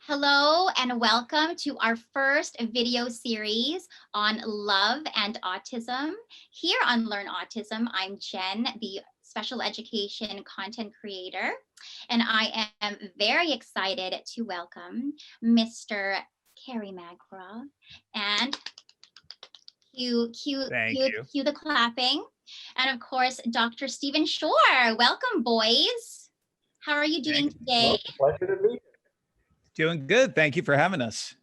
Hello and welcome to our first video series on love and autism. Here on Learn Autism, I'm Jen, the special education content creator, and I am very excited to welcome Mr. Kerry Magro and cue Thank you. the clapping. And of course, Dr. Stephen Shore. Welcome, boys. How are you doing today? Well, pleasure to meet you. Doing good. Thank you for having us.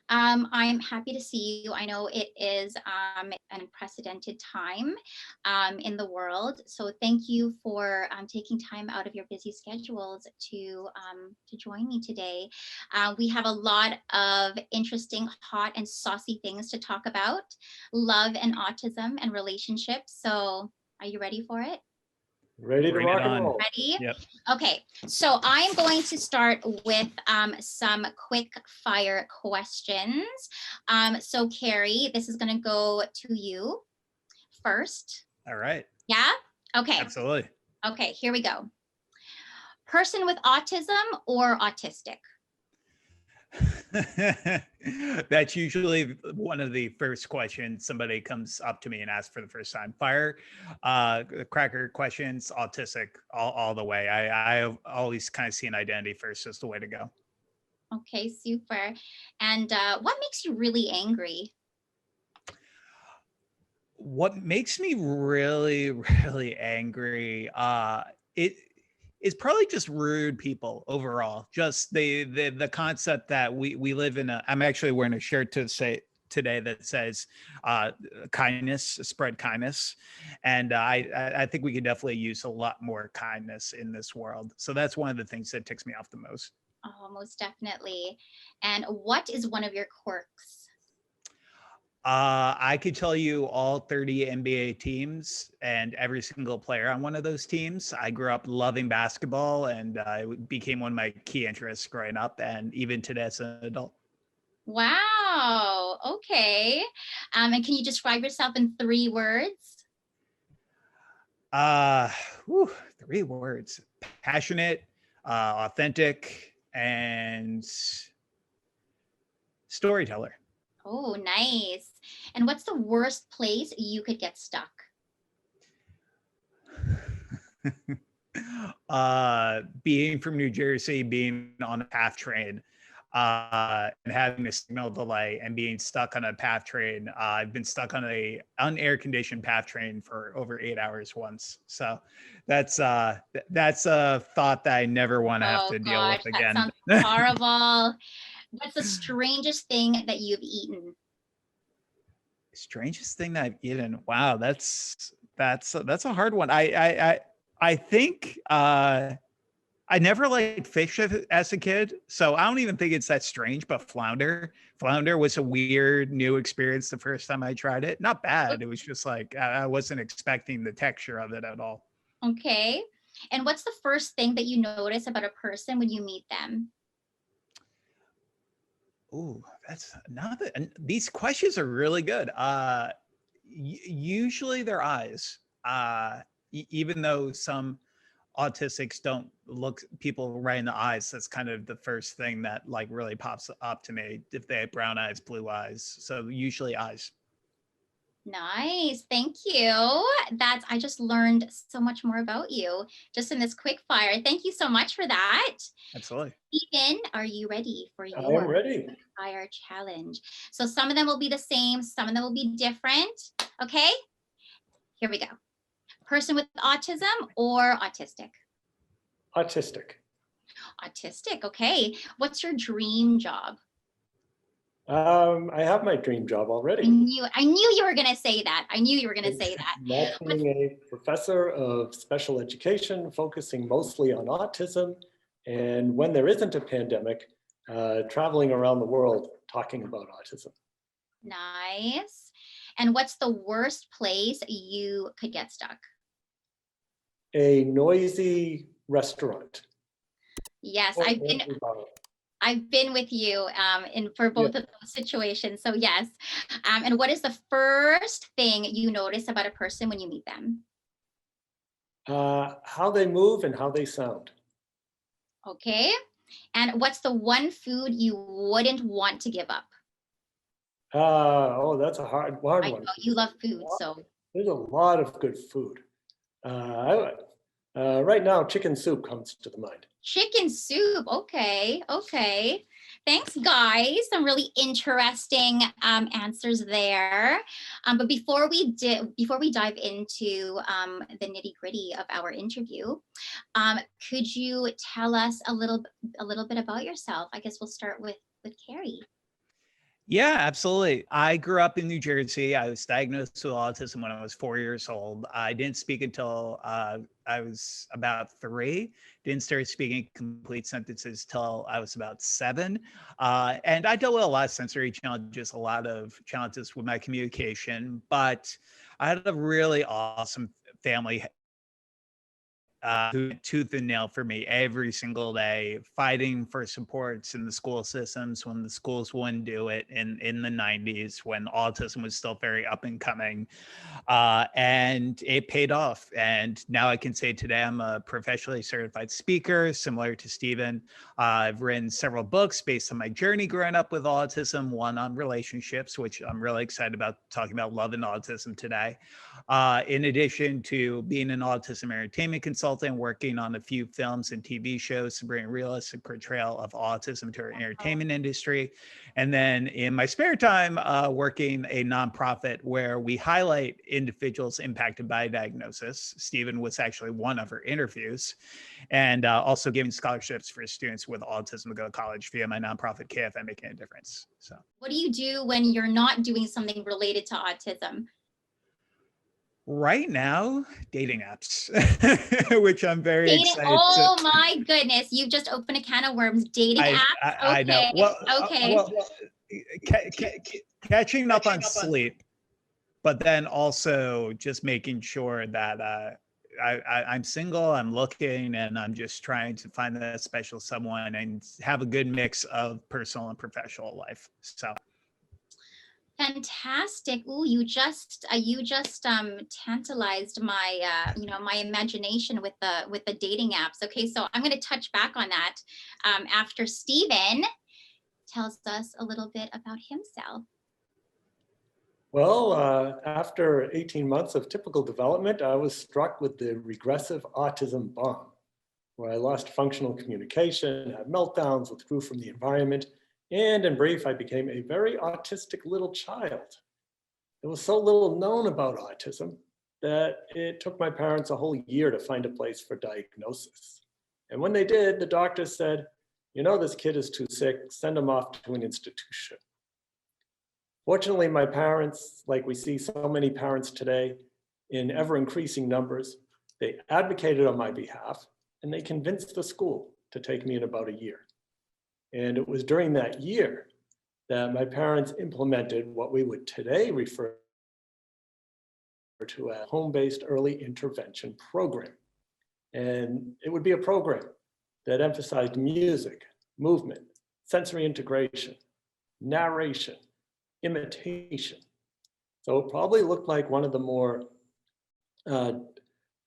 I'm happy to see you. I know it is an unprecedented time in the world. So thank you for taking time out of your busy schedules to join me today. We have a lot of interesting, hot and saucy things to talk about. Love and autism and relationships. So are you ready for it? Ready to Bring it rock and on. roll. Ready? Yep. Okay, so I'm going to start with some quick fire questions. So Carrie, this is going to go to you first. All right. Yeah? Okay. Absolutely. Okay, here we go. Person with autism or autistic? That's usually one of the first questions somebody comes up to me and asks for the first time. Cracker questions, autistic, all the way. I always kind of see an identity first as the way to go. Okay, super. And what makes you really angry? What makes me really, really angry, it's probably just rude people overall. Just the concept that we live in I'm actually wearing a shirt today that says kindness, spread kindness. And I think we could definitely use a lot more kindness in this world. So that's one of the things that ticks me off the most. Oh, most definitely. And what is one of your quirks? I could tell you all 30 NBA teams and every single player on one of those teams. I grew up loving basketball, and it became one of my key interests growing up, and even today as an adult. Wow. Okay. And can you describe yourself in 3 words? 3 words: passionate, authentic, and storyteller. Oh, nice. And what's the worst place you could get stuck? Being from New Jersey, being on a PATH train, and having a signal delay and being stuck on a PATH train. I've been stuck on a unair conditioned PATH train for over 8 hours once. So that's a thought that I never want to have to deal with again. That sounds horrible. What's the strangest thing that you've eaten? Strangest thing that I've eaten. Wow, that's a hard one. I think I never liked fish as a kid, so I don't even think it's that strange. But flounder was a weird new experience the first time I tried it. Not bad. It was just like I wasn't expecting the texture of it at all. Okay. And what's the first thing that you notice about a person when you meet them? Ooh, that's another. And these questions are really good. Usually their eyes. Even though some autistics don't look people right in the eyes, that's kind of the first thing that like really pops up to me if they have brown eyes, blue eyes. So usually eyes. Nice. Thank you. I just learned so much more about you just in this quick fire. Thank you so much for that. Absolutely. Ethan, are you ready for I your am ready. fire challenge? So some of them will be the same, some of them will be different. Okay, here we go. Person with autism or autistic? Autistic. Autistic, okay. What's your dream job? I have my dream job already. I knew you were gonna say that. I knew you were gonna say that. Not being a professor of special education, focusing mostly on autism, and when there isn't a pandemic, traveling around the world talking about autism. Nice. And what's the worst place you could get stuck? A noisy restaurant. Yes, Or I've been with you for both of those situations. So yes. And what is the first thing you notice about a person when you meet them? how they move and how they sound. Okay. And what's the one food you wouldn't want to give up? Oh, that's a hard I one. know you love food, so. There's a lot of good food. Right now, chicken soup comes to the mind. Chicken soup. Okay. Okay. Thanks, guys. Some really interesting answers there. But before we dive into the nitty gritty of our interview, could you tell us a little bit about yourself? I guess we'll start with Carrie. Yeah, absolutely. I grew up in New Jersey. I was diagnosed with autism when I was 4 years old. I didn't speak until I was about 3. Didn't start speaking complete sentences till I was about 7. And I dealt with a lot of sensory challenges, a lot of challenges with my communication. But I had a really awesome family who went tooth and nail for me every single day, fighting for supports in the school systems when the schools wouldn't do it in the 90s, when autism was still very up and coming. And it paid off. And now I can say today I'm a professionally certified speaker, similar to Stephen. I've written several books based on my journey growing up with autism, one on relationships, which I'm really excited about talking about love and autism today. In addition to being an autism entertainment consultant, working on a few films and TV shows to bring realistic portrayal of autism to our entertainment industry. And then in my spare time, working a nonprofit where we highlight individuals impacted by diagnosis. Stephen was actually one of our interviews. And also giving scholarships for students with autism to go to college via my nonprofit KFM Making a Difference. So, what do you do when you're not doing something related to autism? Right now, dating apps, which I'm very excited Oh my goodness, you've just opened a can of worms. Dating apps? I know. Well, okay. Catching up on sleep, but then also just making sure that I'm single, I'm looking, and I'm just trying to find that special someone and have a good mix of personal and professional life. So. Fantastic. Ooh, you just tantalized my my imagination with the dating apps. Okay, so I'm going to touch back on that after Stephen tells us a little bit about himself. Well, after 18 months of typical development, I was struck with the regressive autism bomb, where I lost functional communication, had meltdowns, withdrew from the environment, and in brief, I became a very autistic little child. There was so little known about autism that it took my parents a whole year to find a place for diagnosis. And when they did, the doctor said, you know, this kid is too sick, send him off to an institution. Fortunately, my parents, like we see so many parents today in ever increasing numbers, they advocated on my behalf and they convinced the school to take me in about a year. And it was during that year that my parents implemented what we would today refer to as home-based early intervention program. And it would be a program that emphasized music, movement, sensory integration, narration, imitation. So it probably looked like one of the more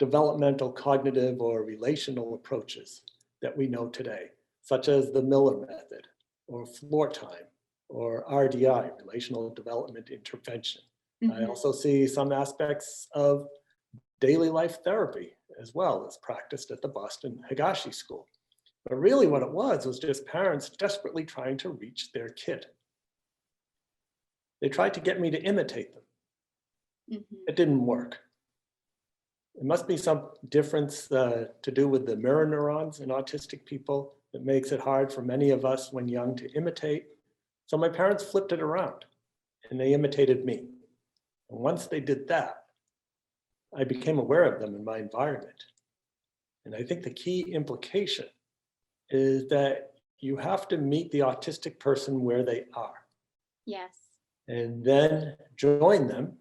developmental, cognitive, or relational approaches that we know today, such as the Miller method, or floor time, or RDI, relational development intervention. I also see some aspects of daily life therapy as well as practiced at the Boston Higashi School. But really what it was just parents desperately trying to reach their kid. They tried to get me to imitate them. It didn't work. It must be some difference to do with the mirror neurons in autistic people that makes it hard for many of us when young to imitate. So my parents flipped it around and they imitated me. And once they did that, I became aware of them in my environment. And I think the key implication is that you have to meet the autistic person where they are. Yes. And then join them,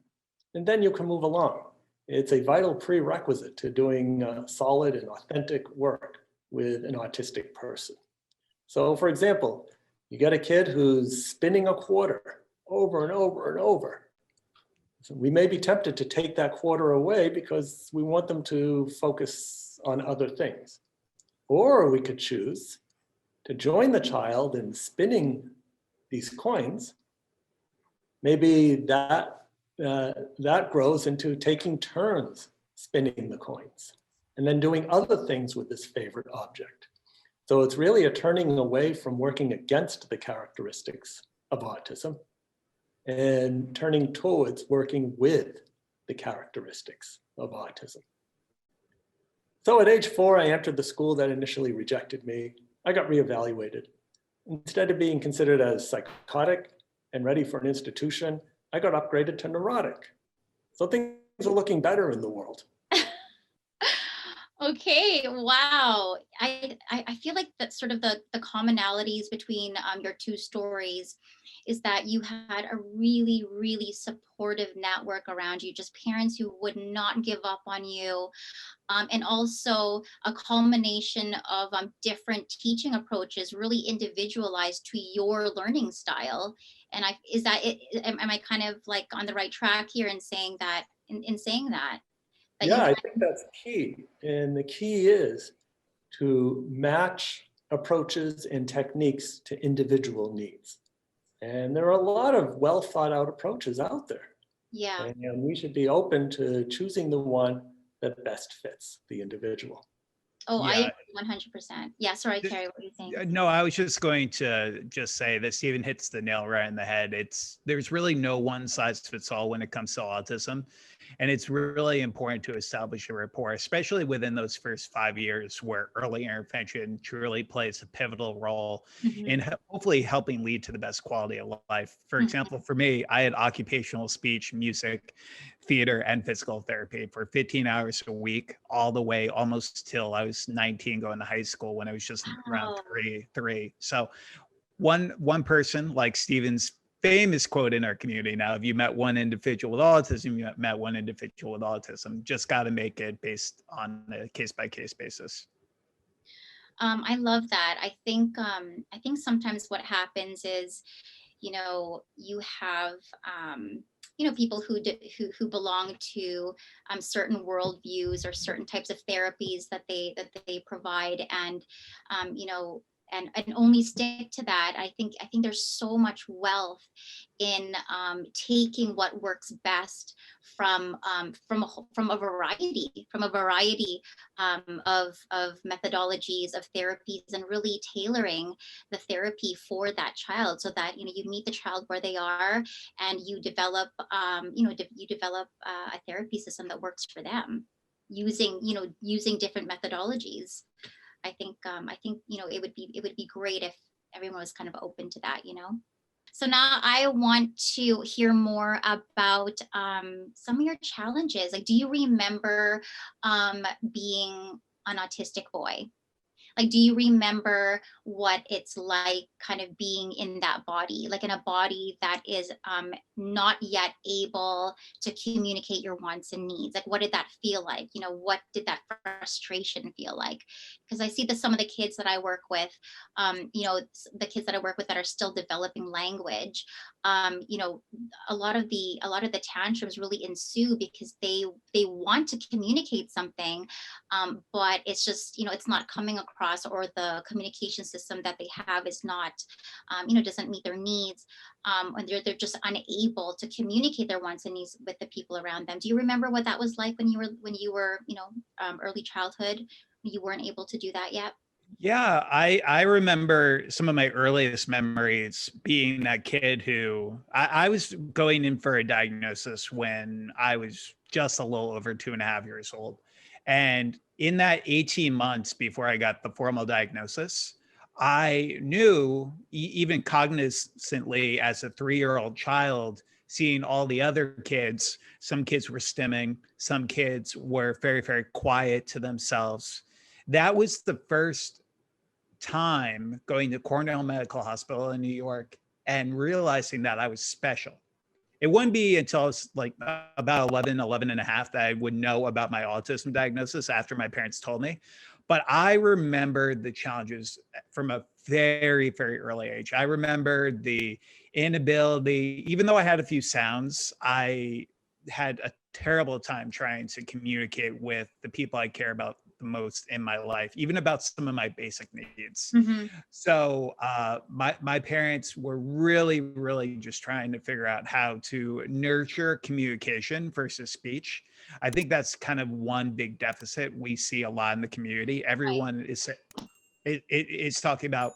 and then you can move along. It's a vital prerequisite to doing solid and authentic work with an autistic person. So for example, you get a kid who's spinning a quarter over and over and over. So we may be tempted to take that quarter away because we want them to focus on other things. Or we could choose to join the child in spinning these coins. Maybe that grows into taking turns spinning the coins and then doing other things with this favorite object. So it's really a turning away from working against the characteristics of autism and turning towards working with the characteristics of autism. So at age 4, I entered the school that initially rejected me. I got reevaluated. Instead of being considered as psychotic and ready for an institution, I got upgraded to neurotic. So things are looking better in the world. Okay, wow. I feel like that's sort of the commonalities between your two stories is that you had a really, really supportive network around you, just parents who would not give up on you. And also a culmination of different teaching approaches really individualized to your learning style. And is that it? Am I kind of like on the right track here in saying that, in saying that? Yeah, I think that's key. And the key is to match approaches and techniques to individual needs. And there are a lot of well thought out approaches out there. Yeah. And we should be open to choosing the one that best fits the individual. Oh, Yeah. I 100%. Yeah, sorry, Carrie, what do you think? No, I was just going to just say that Stephen hits the nail right in the head. There's really no one size fits all when it comes to autism. And it's really important to establish a rapport, especially within those first 5 years where early intervention truly plays a pivotal role in hopefully helping lead to the best quality of life. For example, for me, I had occupational speech, music, theater, and physical therapy for 15 hours a week, all the way almost till I was 19 going to high school when I was just around three. So one person, like Stephen's famous quote in our community, now, if you met one individual with autism, you met one individual with autism. Just got to make it based on a case-by-case basis. I love that. I think sometimes what happens is, you have people who belong to certain worldviews or certain types of therapies that they provide, and and only stick to that. I think there's so much wealth in taking what works best from a variety of methodologies, of therapies, and really tailoring the therapy for that child, so that you meet the child where they are, and you develop a therapy system that works for them using different methodologies. I think it would be great if everyone was kind of open to that. So now I want to hear more about some of your challenges. Like, do you remember being an autistic boy? Like, do you remember what it's like kind of being in that body, like in a body that is not yet able to communicate your wants and needs? Like, what did that feel like? What did that frustration feel like? Because I see that some of the kids that I work with, the kids that I work with that are still developing language, a lot of the tantrums really ensue because they want to communicate something, but it's just, it's not coming across, or the communication system that they have is not, doesn't meet their needs, and they're just unable to communicate their wants and needs with the people around them. Do you remember what that was like when you were early childhood, when you weren't able to do that yet? Yeah, I remember some of my earliest memories being that kid who I was going in for a diagnosis when I was just a little over 2.5 years old. And in that 18 months before I got the formal diagnosis, I knew, even cognizantly as a 3-year-old child, seeing all the other kids, some kids were stimming, some kids were very, very quiet to themselves. That was the first time going to Cornell Medical Hospital in New York and realizing that I was special. It wouldn't be until I was like about 11 and a half that I would know about my autism diagnosis after my parents told me. But I remember the challenges from a very, very early age. I remember the inability, even though I had a few sounds, I had a terrible time trying to communicate with the people I care about the most in my life, even about some of my basic needs. Mm-hmm. So my parents were really just trying to figure out how to nurture communication versus speech. I think that's kind of one big deficit we see a lot in the community. Everyone is talking about,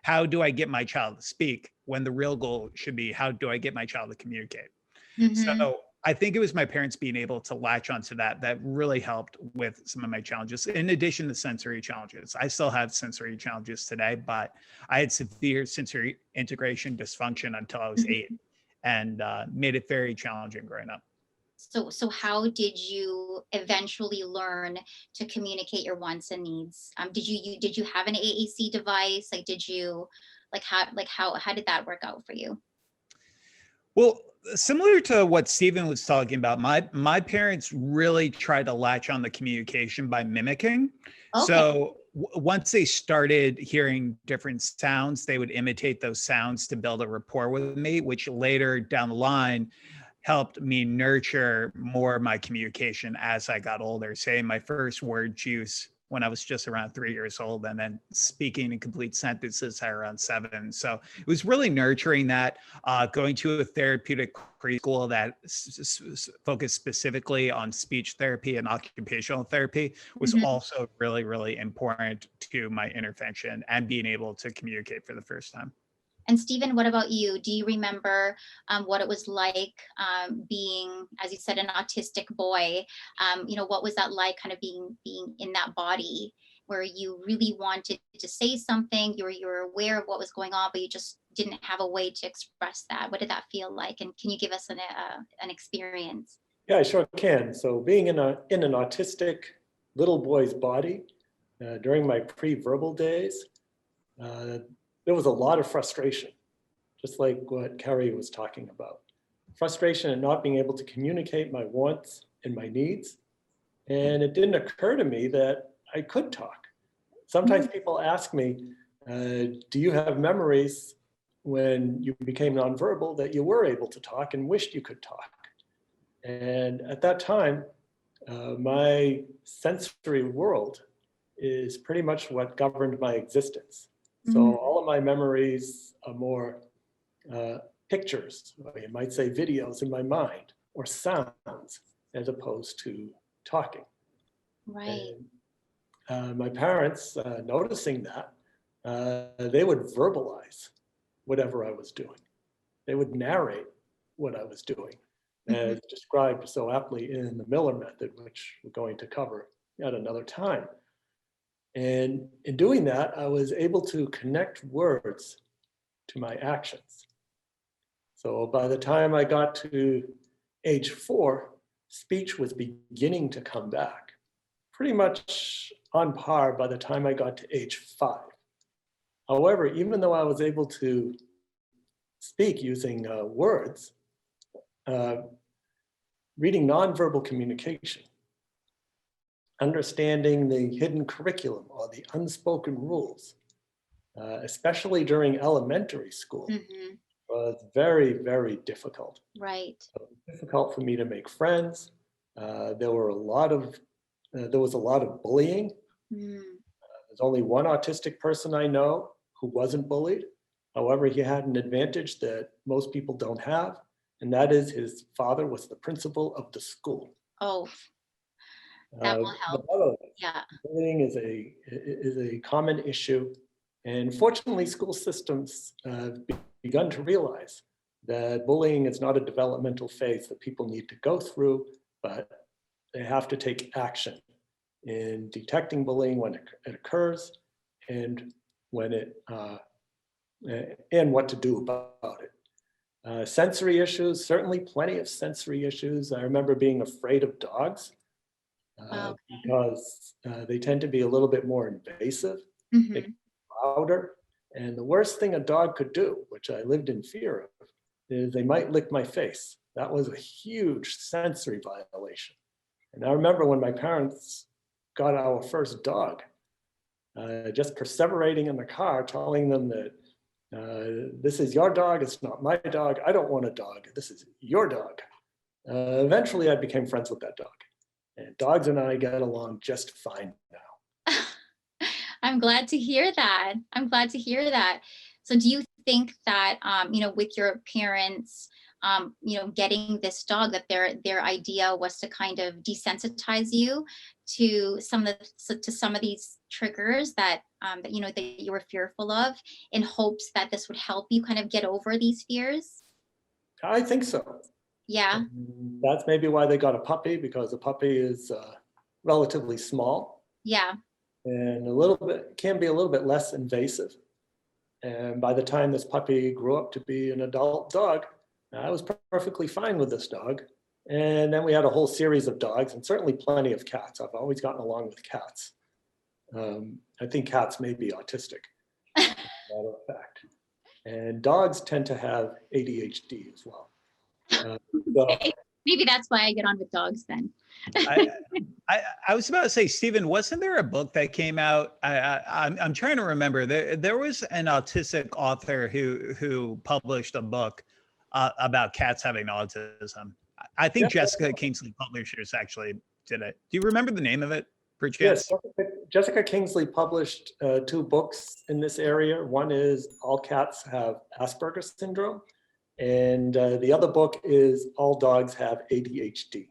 how do I get my child to speak, when the real goal should be, how do I get my child to communicate? Mm-hmm. So I think it was my parents being able to latch onto that really helped with some of my challenges, in addition to sensory challenges. I still have sensory challenges today, but I had severe sensory integration dysfunction until I was 8, and made it very challenging growing up. So how did you eventually learn to communicate your wants and needs? Did you have an AAC device? Like, did you, how did that work out for you? Well, similar to what Stephen was talking about, my parents really tried to latch on the communication by mimicking. Okay. So once they started hearing different sounds, they would imitate those sounds to build a rapport with me, which later down the line helped me nurture more of my communication as I got older. Say my first word juice when I was just around 3 years old, and then speaking in complete sentences at around 7. So it was really nurturing that. Going to a therapeutic preschool that focused specifically on speech therapy and occupational therapy was Mhm. also really important to my intervention and being able to communicate for the first time. And Stephen, what about you? Do you remember what it was like being, as you said, an autistic boy? What was that like, kind of being in that body where you really wanted to say something, you were aware of what was going on, but you just didn't have a way to express that. What did that feel like? And can you give us an experience? Yeah, I sure can. So being in an autistic little boy's body during my pre-verbal days, uh, there was a lot of frustration, just like what Carrie was talking about. Frustration at not being able to communicate my wants and my needs. And it didn't occur to me that I could talk. Sometimes people ask me, do you have memories when you became nonverbal that you were able to talk and wished you could talk? And at that time, my sensory world is pretty much what governed my existence. So all of my memories are more pictures, or you might say videos in my mind, or sounds, as opposed to talking. Right. And my parents, noticing that, they would verbalize whatever I was doing. They would narrate what I was doing, as described so aptly in the Miller method, which we're going to cover at another time. And in doing that, I was able to connect words to my actions. So by the time I got to age 4, speech was beginning to come back, pretty much on par by the time I got to age 5. However, even though I was able to speak using words, reading nonverbal communication, understanding the hidden curriculum or the unspoken rules, especially during elementary school, was very difficult. Right. So it was difficult for me to make friends. There was a lot of bullying. There's only one autistic person I know who wasn't bullied. However, he had an advantage that most people don't have, and that is his father was the principal of the school. Oh, that will help. Yeah. Bullying is a common issue, and fortunately, school systems have begun to realize that bullying is not a developmental phase that people need to go through, but they have to take action in detecting bullying when it occurs, and when and what to do about it. Sensory issues, certainly plenty of sensory issues. I remember being afraid of dogs because they tend to be a little bit more invasive, they get louder. And the worst thing a dog could do, which I lived in fear of, is they might lick my face. That was a huge sensory violation. And I remember when my parents got our first dog, just perseverating in the car, telling them that this is your dog, it's not my dog. I don't want a dog. This is your dog. Eventually, I became friends with that dog. And dogs and I get along just fine now. I'm glad to hear that. I'm glad to hear that. So do you think that, with your parents, getting this dog, that their idea was to kind of desensitize you to some of these triggers that you were fearful of, in hopes that this would help you kind of get over these fears? I think so. Yeah. That's maybe why they got a puppy, because a puppy is relatively small Yeah. and can be a little bit less invasive. And by the time this puppy grew up to be an adult dog, I was perfectly fine with this dog. And then we had a whole series of dogs, and certainly plenty of cats. I've always gotten along with cats. I think cats may be autistic, as a matter of fact. And dogs tend to have ADHD as well. So, Maybe that's why I get on with dogs then. I was about to say, Stephen, wasn't there a book that came out? I'm trying to remember. There was an autistic author who published a book about cats having autism. I think Jessica Kingsley Publishers actually did it. Do you remember the name of it, perchance? yes, Jessica Kingsley published 2 books in this area. One is All Cats Have Asperger's Syndrome, and the other book is All Dogs Have ADHD.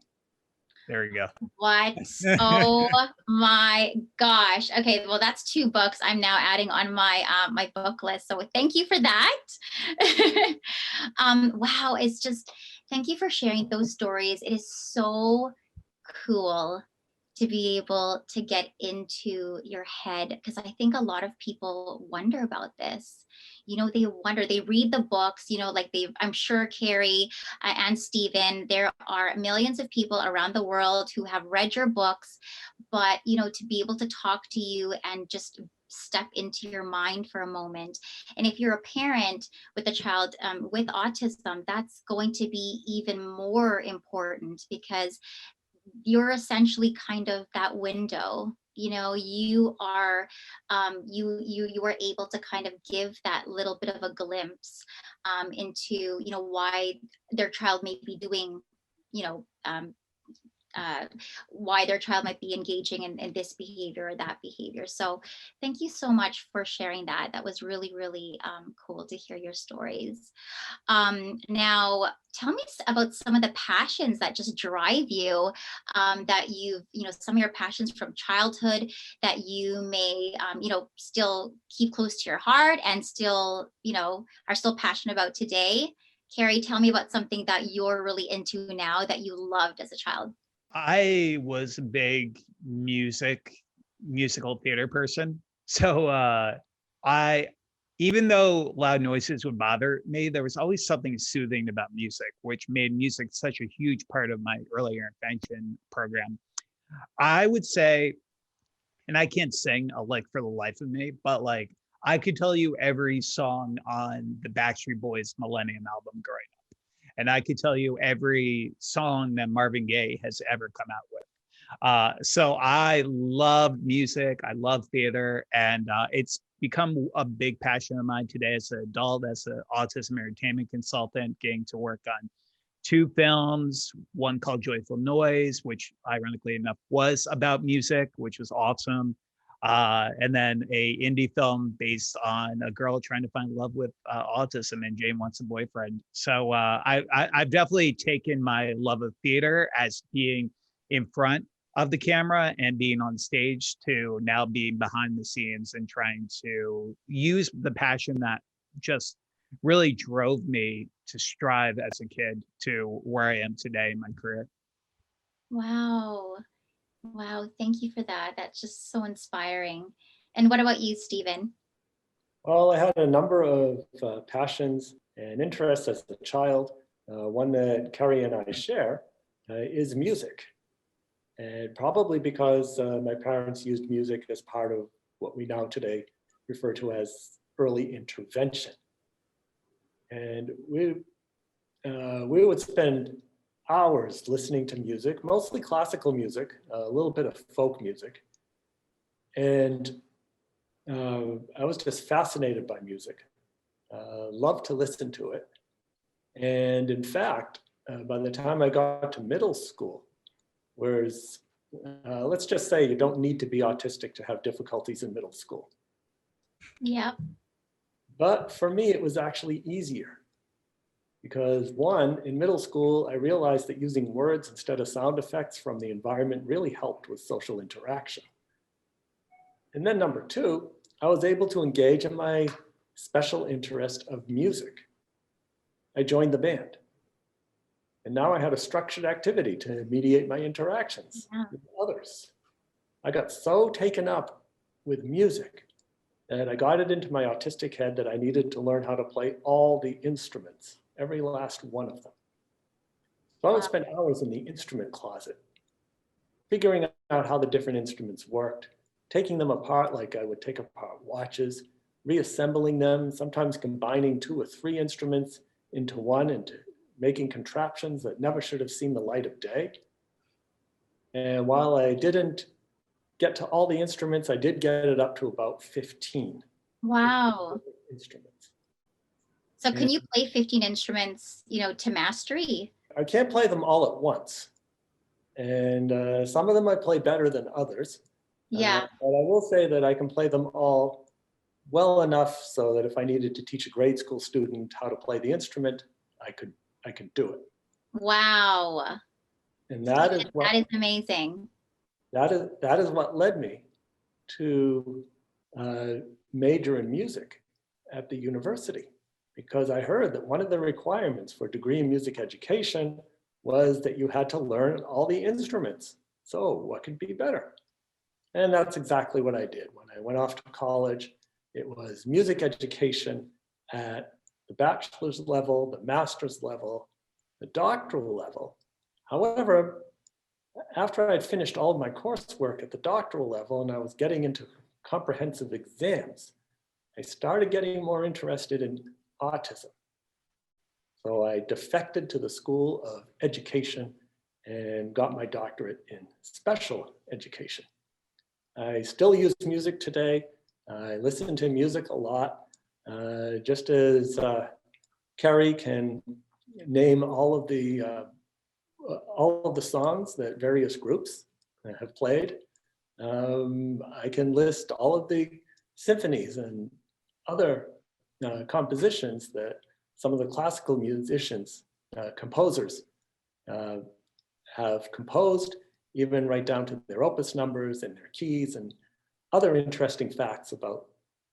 There you go. What? Oh my gosh. Okay, well, that's 2 books I'm now adding on my my book list. So thank you for that. Wow, it's just, thank you for sharing those stories. It is so cool to be able to get into your head, because I think a lot of people wonder about this. They wonder, they read the books, like I'm sure Carrie and Stephen, there are millions of people around the world who have read your books, but to be able to talk to you and just step into your mind for a moment. And if you're a parent with a child with autism, that's going to be even more important, because you're essentially kind of that window. You are you are able to kind of give that little bit of a glimpse into why their child may be doing, you know um, why their child might be engaging in this behavior or that behavior. So thank you so much for sharing that. That was really, really cool to hear your stories. Now, tell me about some of the passions that just drive you, that some of your passions from childhood that you may, still keep close to your heart and still, are still passionate about today. Carrie, tell me about something that you're really into now that you loved as a child. I was a big musical theater person. So I, even though loud noises would bother me, there was always something soothing about music, which made music such a huge part of my early intervention program. I would say, and I can't sing like for the life of me, but like I could tell you every song on the Backstreet Boys Millennium album growing up. And I could tell you every song that Marvin Gaye has ever come out with. So I love music, I love theater, and it's become a big passion of mine today as an adult, as an autism entertainment consultant, getting to work on 2 films, one called Joyful Noise, which ironically enough was about music, which was awesome. And then a indie film based on a girl trying to find love with autism, and Jane wants a boyfriend. So I've definitely taken my love of theater as being in front of the camera and being on stage to now being behind the scenes and trying to use the passion that just really drove me to strive as a kid to where I am today in my career. Wow. Wow. Thank you for that. That's just so inspiring. And what about you, Stephen? Well, I had a number of passions and interests as a child. One that Kerry and I share is music. And probably because my parents used music as part of what we now today refer to as early intervention. And we would spend hours listening to music, mostly classical music, a little bit of folk music. And I was just fascinated by music, loved to listen to it. And in fact, by the time I got to middle school, whereas let's just say you don't need to be autistic to have difficulties in middle school. Yep. But for me, it was actually easier because one, in middle school, I realized that using words instead of sound effects from the environment really helped with social interaction. And then number two, I was able to engage in my special interest of music. I joined the band. And now I had a structured activity to mediate my interactions with others. I got so taken up with music that I got it into my autistic head that I needed to learn how to play all the instruments, every last one of them. So I would spend hours in the instrument closet, figuring out how the different instruments worked, taking them apart like I would take apart watches, reassembling them, sometimes combining 2 or 3 instruments into one and making contraptions that never should have seen the light of day. And while I didn't get to all the instruments, I did get it up to about 15. Wow. Instruments. So can you play 15 instruments, to mastery? I can't play them all at once. And some of them I play better than others. Yeah. But I will say that I can play them all well enough so that if I needed to teach a grade school student how to play the instrument, I could do it. Wow. And that is amazing. That is what led me to major in music at the university, because I heard that one of the requirements for a degree in music education was that you had to learn all the instruments. So what could be better? And that's exactly what I did. When I went off to college, it was music education at the bachelor's level, the master's level, the doctoral level. However, after I'd finished all of my coursework at the doctoral level and I was getting into comprehensive exams, I started getting more interested in autism. So I defected to the School of Education and got my doctorate in special education. I still use music today. I listen to music a lot, just as Carrie can name all of the songs that various groups have played. I can list all of the symphonies and other compositions that some of the classical musicians, composers have composed, even right down to their opus numbers and their keys and other interesting facts about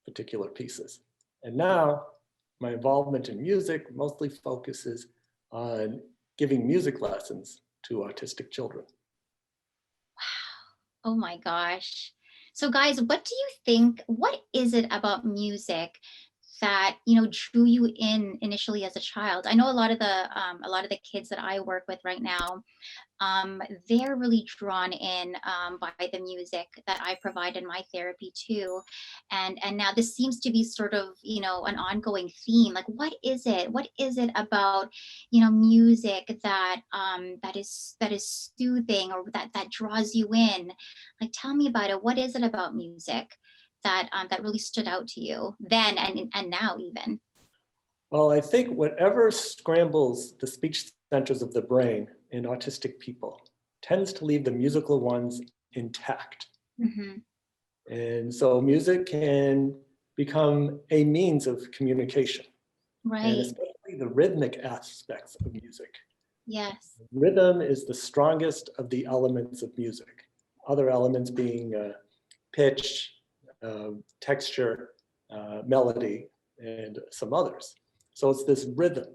particular pieces. And now my involvement in music mostly focuses on giving music lessons to autistic children. Wow. Oh my gosh. So guys, what is it about music that drew you in initially as a child? I know a lot of the kids that I work with right now, they're really drawn in by the music that I provide in my therapy too. And now this seems to be sort of, an ongoing theme. Like, what is it about, music that is soothing, or that draws you in? Like, tell me about it. What is it about music that really stood out to you then and now even? Well, I think whatever scrambles the speech centers of the brain in autistic people tends to leave the musical ones intact. Mm-hmm. And so music can become a means of communication. Right. And especially the rhythmic aspects of music. Yes. Rhythm is the strongest of the elements of music. Other elements being pitch, texture, melody, and some others. So it's this rhythm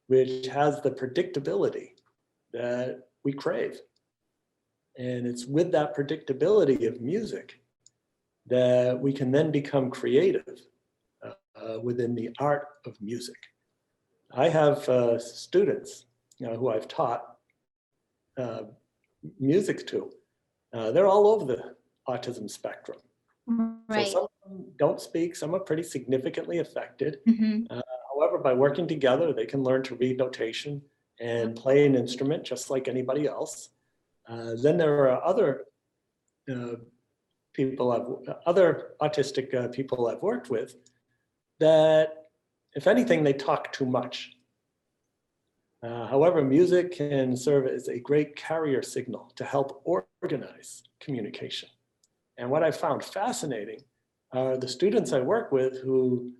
which has the predictability that we crave. And it's with that predictability of music that we can then become creative within the art of music. I have students who I've taught music to. They're all over the autism spectrum. Right. So some of them don't speak, some are pretty significantly affected. Mm-hmm. However, by working together, they can learn to read notation and play an instrument just like anybody else. Then there are other other autistic people I've worked with that, if anything, they talk too much. However, music can serve as a great carrier signal to help organize communication. And what I found fascinating are the students I work with who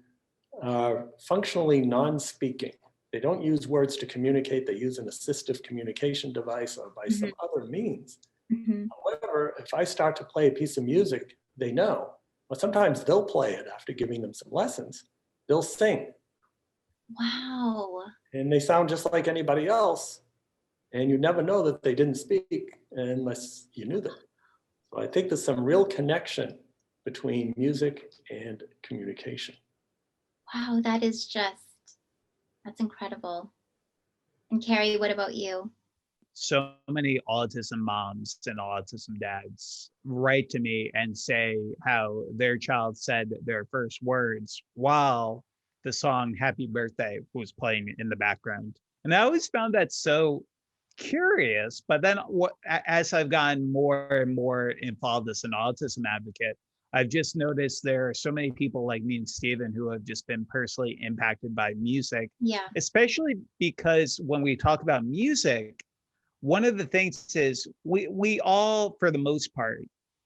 are functionally non-speaking. They don't use words to communicate, they use an assistive communication device or by some other means. However, if I start to play a piece of music they know, well, sometimes they'll play it after giving them some lessons. They'll sing. Wow. And they sound just like anybody else. And you never know that they didn't speak unless you knew them. So I think there's some real connection between music and communication. Wow, that's incredible. And Carrie, what about you? So many autism moms and autism dads write to me and say how their child said their first words while the song Happy Birthday was playing in the background. And I always found that so curious. But then as I've gotten more and more involved as an autism advocate, I've just noticed there are so many people like me and Steven who have just been personally impacted by music. Yeah. Especially because when we talk about music, one of the things is we all, for the most part,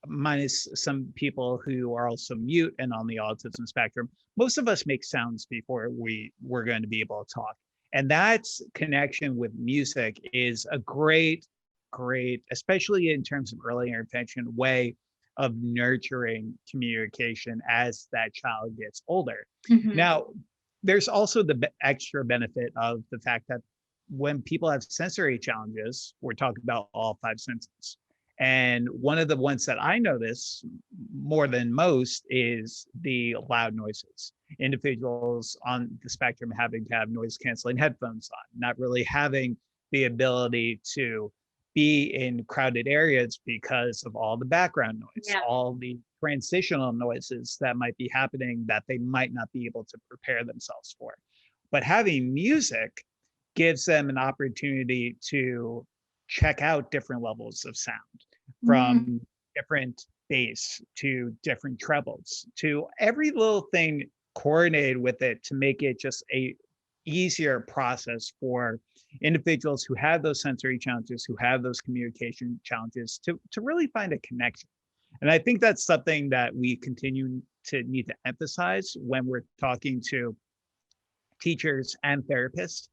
minus some people who are also mute and on the autism spectrum, most of us make sounds before we're going to be able to talk. And that's connection with music is a great, especially in terms of early intervention, way of nurturing communication as that child gets older. Now, there's also the extra benefit of the fact that when people have sensory challenges, we're talking about all 5 senses. And one of the ones that I notice more than most is the loud noises. Individuals on the spectrum having to have noise canceling headphones on, not really having the ability to be in crowded areas because of all the background noise, all the transitional noises that might be happening that they might not be able to prepare themselves for. But having music gives them an opportunity to check out different levels of sound, from different bass to different trebles to every little thing coordinated with it to make it just a easier process for individuals who have those sensory challenges, who have those communication challenges to really find a connection. And I think that's something that we continue to need to emphasize when we're talking to teachers and therapists,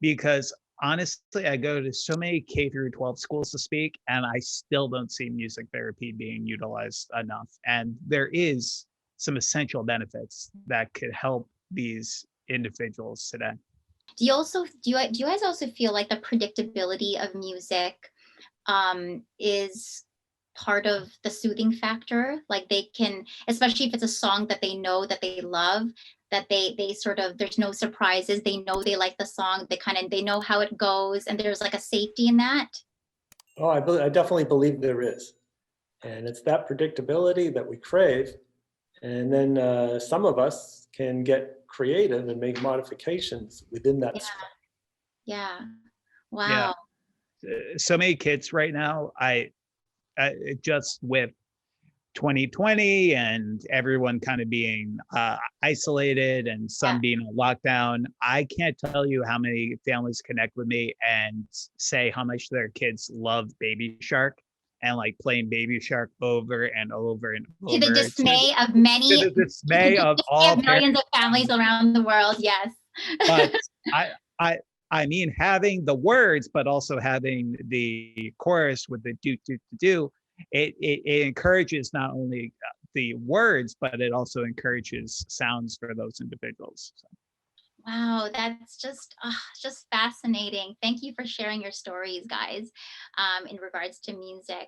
because honestly, I go to so many K through 12 schools to speak, and I still don't see music therapy being utilized enough. And there is some essential benefits that could help these individuals today. Do you guys also feel like the predictability of music is part of the soothing factor? Like they can, especially if it's a song that they know that they love, that they sort of, there's no surprises, they know they like the song, they know how it goes, and there's like a safety in that. Oh, I definitely believe there is. And it's that predictability that we crave. And then some of us can get creative and make modifications within that. Yeah. Wow. Yeah. So many kids right now, I just with 2020 and everyone kind of being isolated and some being on lockdown, I can't tell you how many families connect with me and say how much their kids love Baby Shark and like playing Baby Shark over and over and over. To the dismay of many, to the dismay of all millions of families around the world. Yes. But I mean, having the words, but also having the chorus with the do, it encourages not only the words, but it also encourages sounds for those individuals. So. Wow, that's just fascinating. Thank you for sharing your stories, guys, in regards to music.